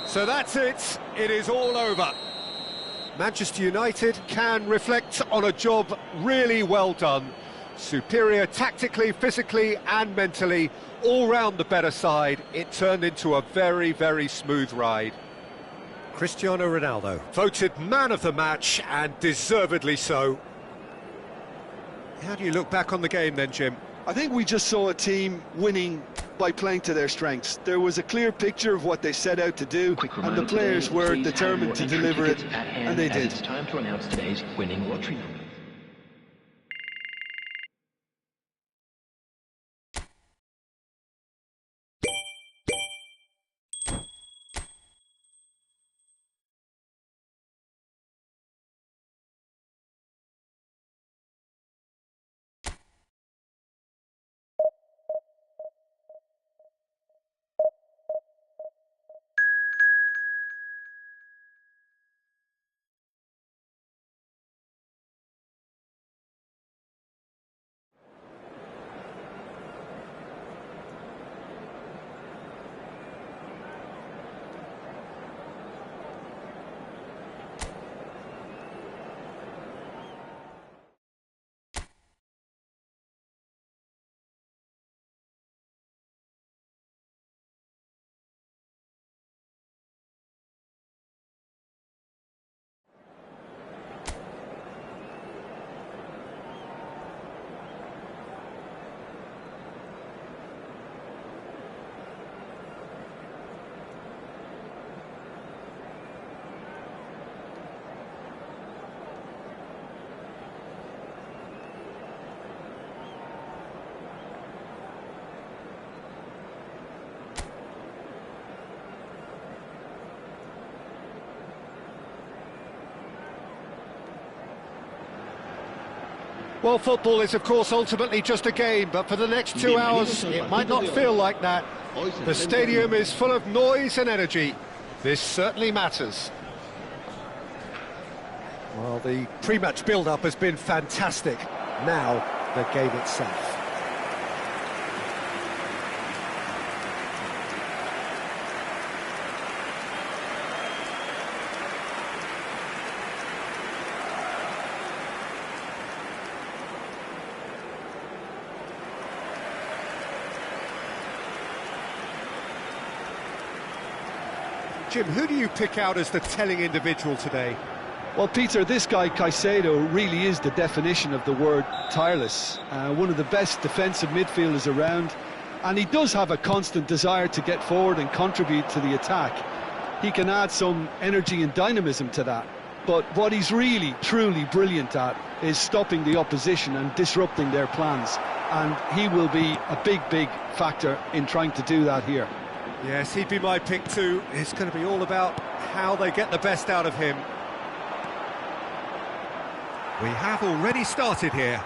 So that's it. It is all over. Manchester United can reflect on a job really well done. Superior tactically, physically and mentally, all round the better side. It turned into a very, very smooth ride. Cristiano Ronaldo, voted man of the match, and deservedly so. How do you look back on the game then, Jim? I think we just saw a team winning by playing to their strengths. There was a clear picture of what they set out to do, and the players were determined to deliver it, and they did. It's time to announce today's winning lottery number. Well, football is, of course, ultimately just a game, but for the next 2 hours, it might not feel like that. The stadium is full of noise and energy. This certainly matters. Well, the pre-match build-up has been fantastic. Now, the game itself. Jim, who do you pick out as the telling individual today? Well, Peter, this guy Caicedo really is the definition of the word tireless. One of the best defensive midfielders around, and he does have a constant desire to get forward and contribute to the attack. He can add some energy and dynamism to that, but what he's really, truly brilliant at is stopping the opposition and disrupting their plans, and he will be a big, big factor in trying to do that here. Yes, he'd be my pick too. It's going to be all about how they get the best out of him. We have already started here.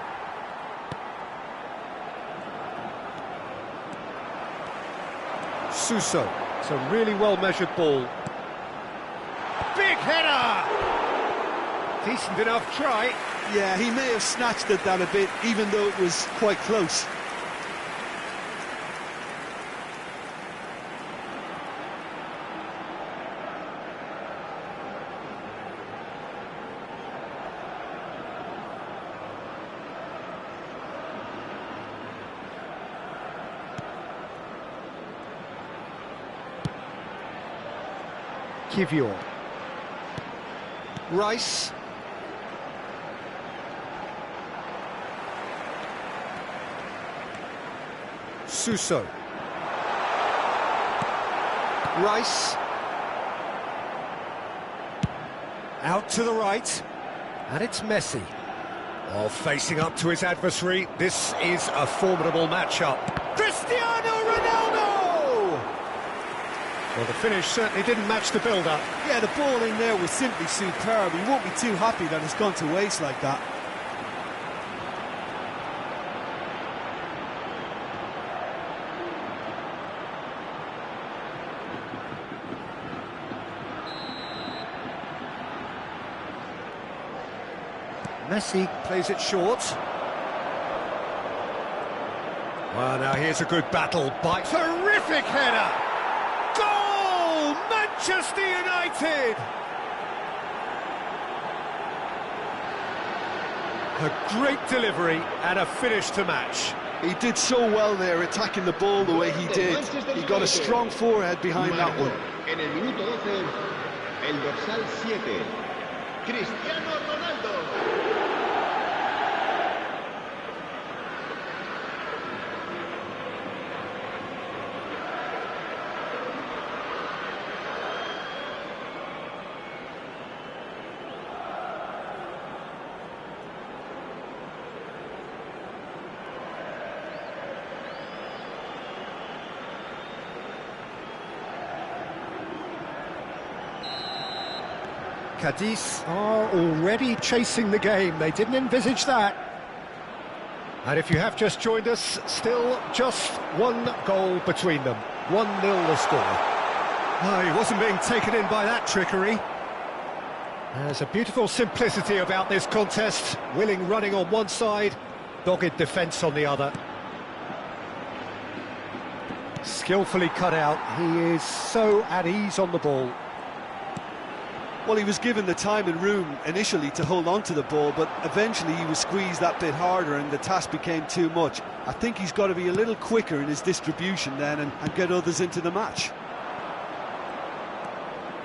Suso. It's a really well-measured ball. Big header! Decent enough try. Yeah, he may have snatched at that a bit, even though it was quite close. Kivior. Rice. Suso. Rice. Out to the right. And it's Messi. While facing up to his adversary, this is a formidable matchup. Cristiano Ronaldo! Well, the finish certainly didn't match the build-up. Yeah, the ball in there was simply superb. He won't be too happy that it's gone to waste like that. Messi plays it short. Well, now here's a good battle by... Terrific header! Goal! Manchester United! A great delivery and a finish to match. He did so well there, attacking the ball the way he did. He got a strong forehead behind that one. En el minuto 12, el dorsal 7, Cristiano Ronaldo. Cadiz are already chasing the game. They didn't envisage that. And if you have just joined us, still just one goal between them. 1-0 the score. Oh, he wasn't being taken in by that trickery. There's a beautiful simplicity about this contest. Willing running on one side, dogged defence on the other. Skillfully cut out. He is so at ease on the ball. Well, he was given the time and room initially to hold on to the ball, but eventually he was squeezed that bit harder and the task became too much. I think he's got to be a little quicker in his distribution then and get others into the match.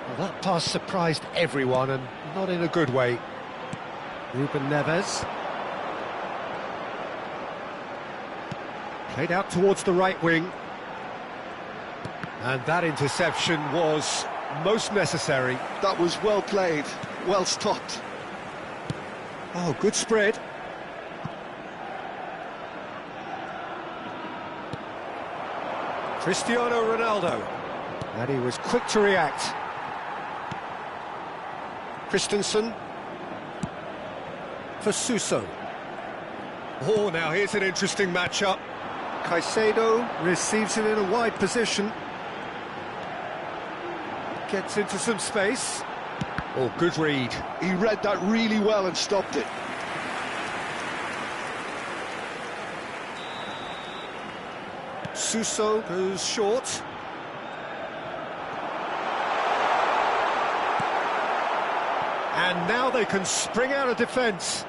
Well, that pass surprised everyone, and not in a good way. Ruben Neves. Played out towards the right wing. And that interception was most necessary. That was well played, well stopped. Oh, good spread. Cristiano Ronaldo. And he was quick to react. Christensen. For Suso. Oh, now here's an interesting matchup. Caicedo receives it in a wide position. Gets into some space. Oh, good read. He read that really well and stopped it. Suso goes short. And now they can spring out of defence.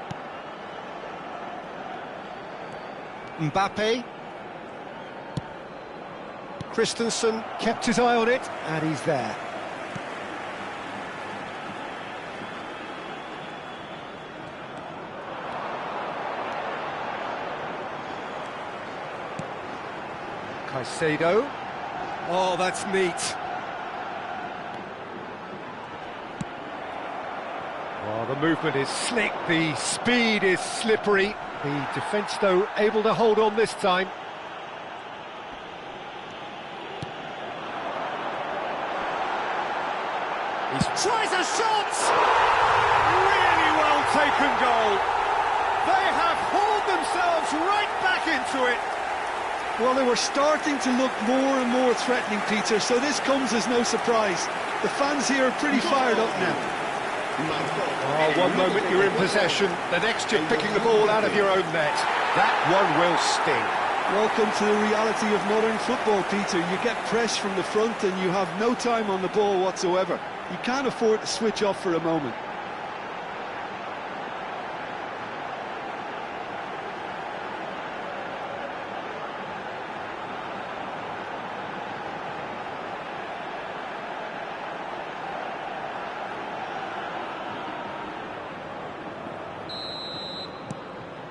Mbappe. Christensen kept his eye on it, and he's there. Caicedo. Oh, that's neat. Oh, the movement is slick, the speed is slippery. The defence, though, able to hold on this time. He tries a shot! Really well taken goal. They have hauled themselves right back into it. Well, they were starting to look more and more threatening, Peter, so this comes as no surprise. The fans here are pretty fired up now. Oh, one moment you're in possession, the next you're picking the ball out of your own net. That one will sting. Welcome to the reality of modern football, Peter. You get pressed from the front and you have no time on the ball whatsoever. You can't afford to switch off for a moment.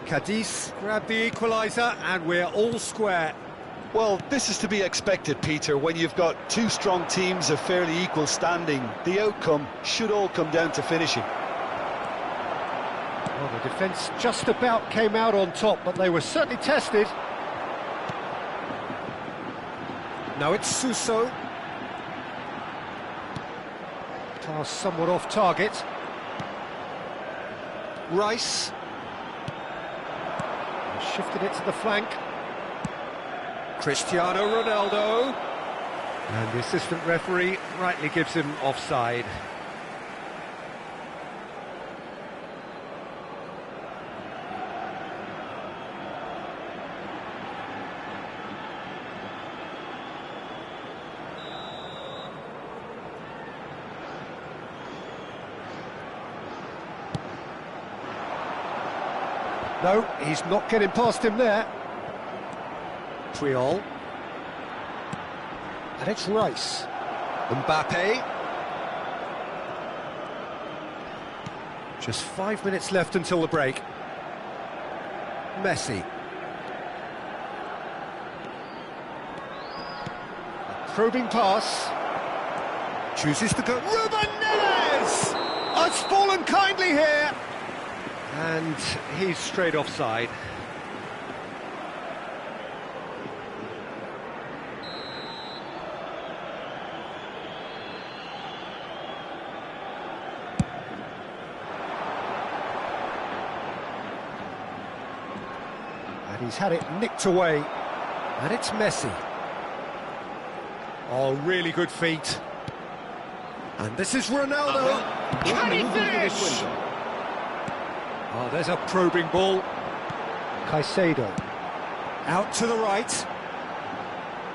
Cadiz grabbed the equaliser and we're all square. Well, this is to be expected, Peter, when you've got two strong teams of fairly equal standing. The outcome should all come down to finishing. Well, the defence just about came out on top, but they were certainly tested. Now it's Suso. Pass somewhat off target. Rice. Shifted it to the flank. Cristiano Ronaldo. And the assistant referee rightly gives him offside. No, he's not getting past him there. Triol. And it's Rice. Mbappe. Just 5 minutes left until the break. Messi. A probing pass. Chooses to go. Ruben Neves! Has fallen kindly here. And he's straight offside. And he's had it nicked away. And it's Messi. Oh, really good feet. And this is Ronaldo. Can he finish? Oh, there's a probing ball. Caicedo. Out to the right.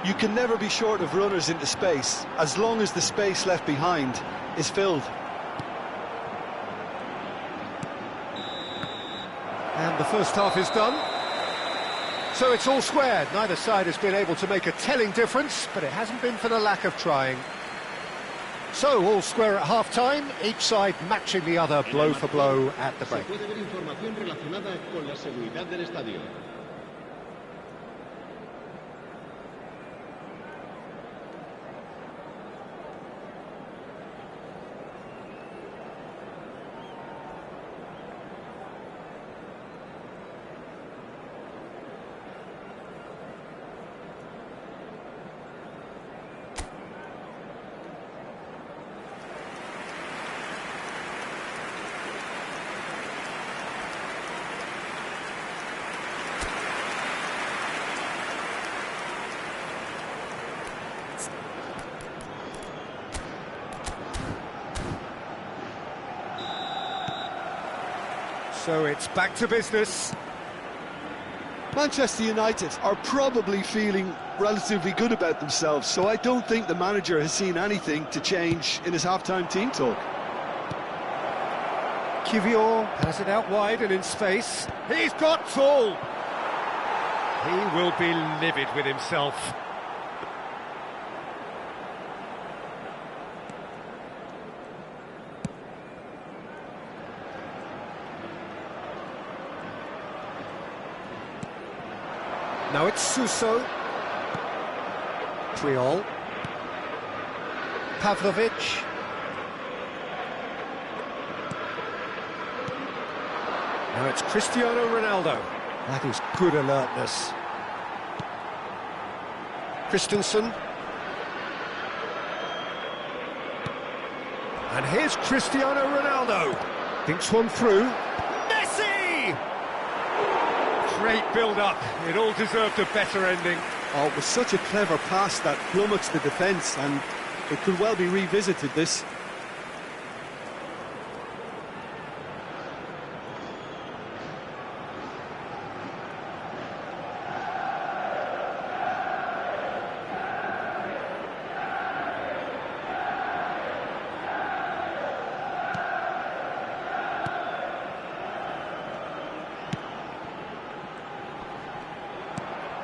You can never be short of runners into space, as long as the space left behind is filled. And the first half is done. So it's all square. Neither side has been able to make a telling difference, but it hasn't been for the lack of trying. So, all square at half-time, each side matching the other blow for blow at the break. So it's back to business. Manchester United are probably feeling relatively good about themselves, so I don't think the manager has seen anything to change in his half-time team talk. Kivior has it out wide and in space. He's got tall. He will be livid with himself. Now it's Suso. Triol. Pavlovic. Now it's Cristiano Ronaldo. That is good alertness. Christensen. And here's Cristiano Ronaldo. Thinks one through. Messi! Great build-up. It all deserved a better ending. Oh, it was such a clever pass that flummoxed the defence, and it could well be revisited, this.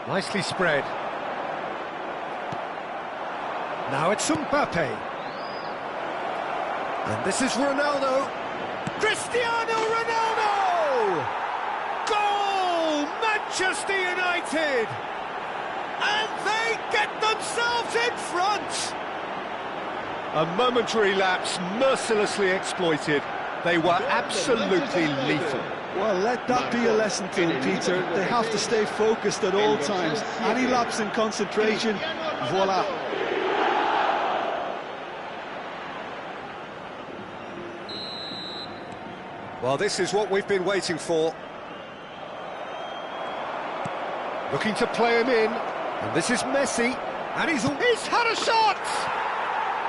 Nicely spread. Now it's Mbappe. And this is Ronaldo. Cristiano Ronaldo! Goal! Manchester United! And they get themselves in front! A momentary lapse mercilessly exploited. They were absolutely lethal. Well, let that be a lesson to them, Peter. They have to stay focused at all times. Any lapse in concentration, voila. Well, this is what we've been waiting for. Looking to play him in. And this is Messi. And he's had a shot!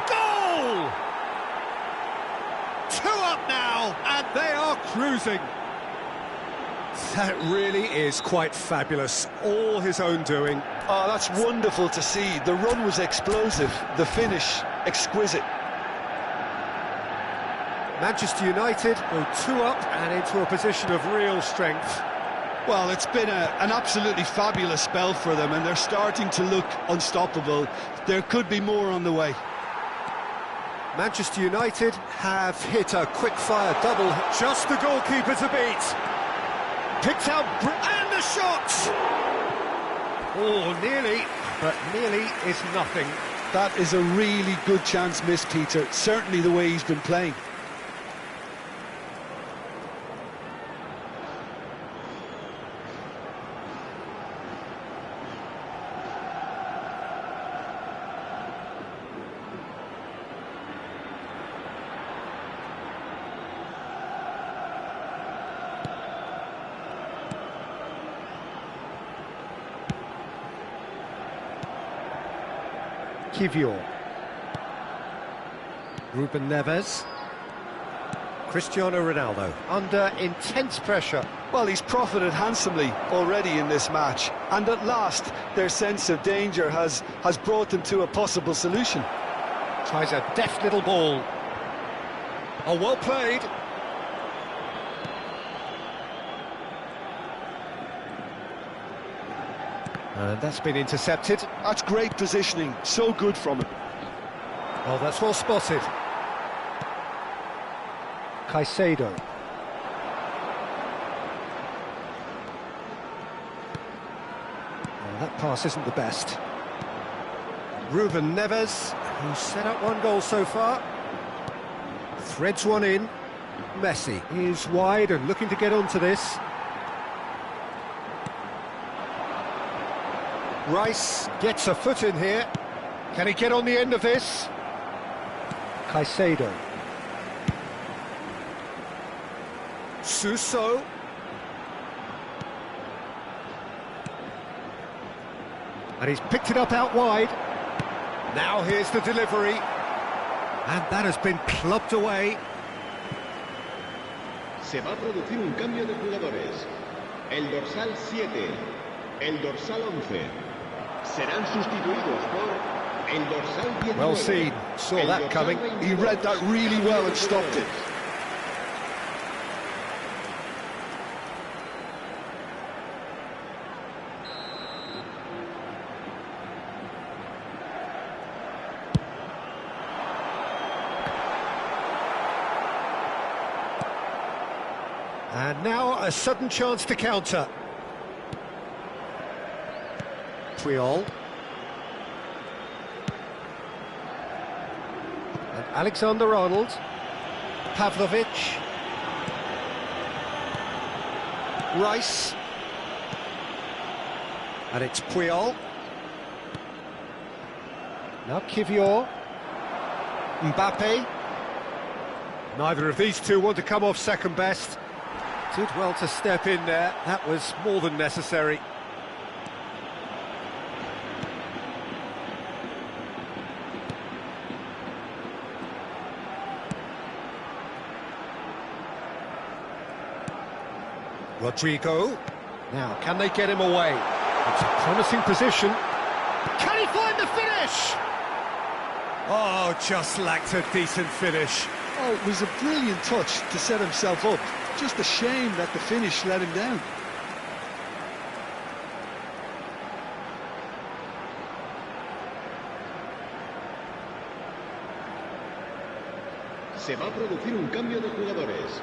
Goal! 2 up now, and they are cruising. That really is quite fabulous. All his own doing. Oh, that's wonderful to see. The run was explosive, the finish exquisite. Manchester United go 2 up and into a position of real strength. Well, it's been an absolutely fabulous spell for them, and they're starting to look unstoppable. There could be more on the way. Manchester United have hit a quick-fire double. Just the goalkeeper to beat. Picked out, and the shot! Oh, nearly, but nearly is nothing. That is a really good chance missed, Peter. Certainly the way he's been playing. Kivior. Ruben Neves. Cristiano Ronaldo under intense pressure. Well, he's profited handsomely already in this match, and at last their sense of danger has brought them to a possible solution. Tries a deft little ball. Oh, well played. And that's been intercepted. That's great positioning, so good from him. Oh, that's well spotted. Caicedo. Oh, that pass isn't the best. Ruben Neves, who's set up one goal so far. Threads one in. Messi is wide and looking to get onto this. Rice gets a foot in here. Can he get on the end of this? Caicedo. Suso. And he's picked it up out wide. Now here's the delivery. And that has been clubbed away. Se va a producir un cambio de jugadores. El dorsal 7, el dorsal 11. Serán sustituidos por el dorsal 19. Well seen, saw that coming. He read that really well and stopped it. And now a sudden chance to counter. Puyol. And Alexander-Arnold. Pavlovic. Rice. And it's Puyol. Now Kivior. Mbappe. Neither of these two want to come off second best. Did well to step in there. That was more than necessary. Rodrigo. Now, can they get him away? It's a promising position. Can he find the finish? Oh, just lacked a decent finish. Oh, it was a brilliant touch to set himself up. Just a shame that the finish let him down. Se va a producir un cambio de jugadores.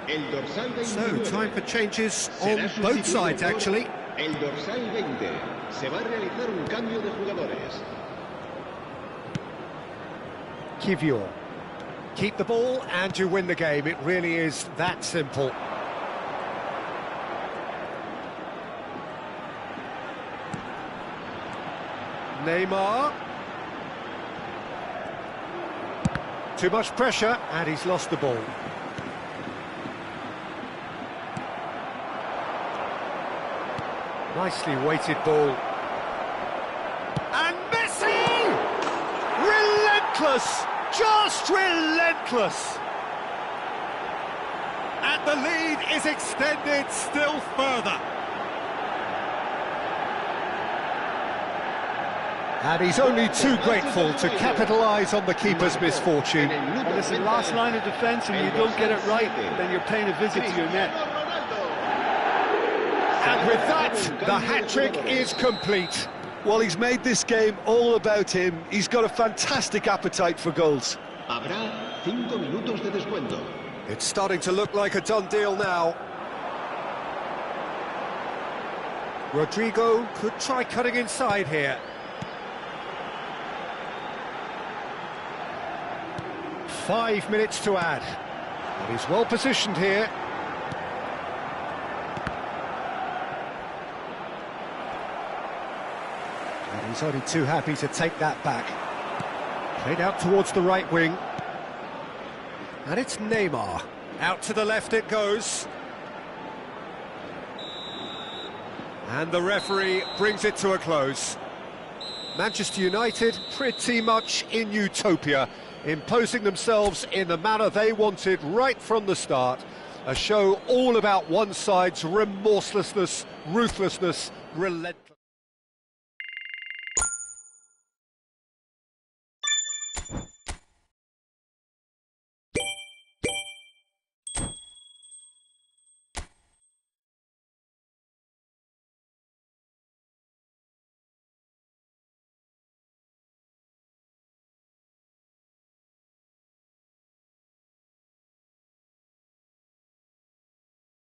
El dorsal 29. So, time for changes on both sides, actually. El dorsal 20. Se va a realizar un cambio de jugadores. Kivior. Keep the ball and you win the game. It really is that simple. Neymar. Too much pressure and he's lost the ball. Nicely weighted ball. And Messi! Relentless! Just relentless! And the lead is extended still further. And he's only too grateful to capitalise on the keeper's misfortune. Well, listen, last line of defence, and you don't get it right, then you're paying a visit to your net. And with that, the hat-trick is complete. Well, he's made this game all about him. He's got a fantastic appetite for goals. Habrá 5 minutos de descuento. It's starting to look like a done deal now. Rodrigo could try cutting inside here. Five minutes to add. But he's well positioned here. And he's only too happy to take that back. Played out towards the right wing. And it's Neymar. Out to the left it goes. And the referee brings it to a close. Manchester United pretty much in utopia, imposing themselves in the manner they wanted right from the start. A show all about one side's remorselessness, ruthlessness, relentlessness.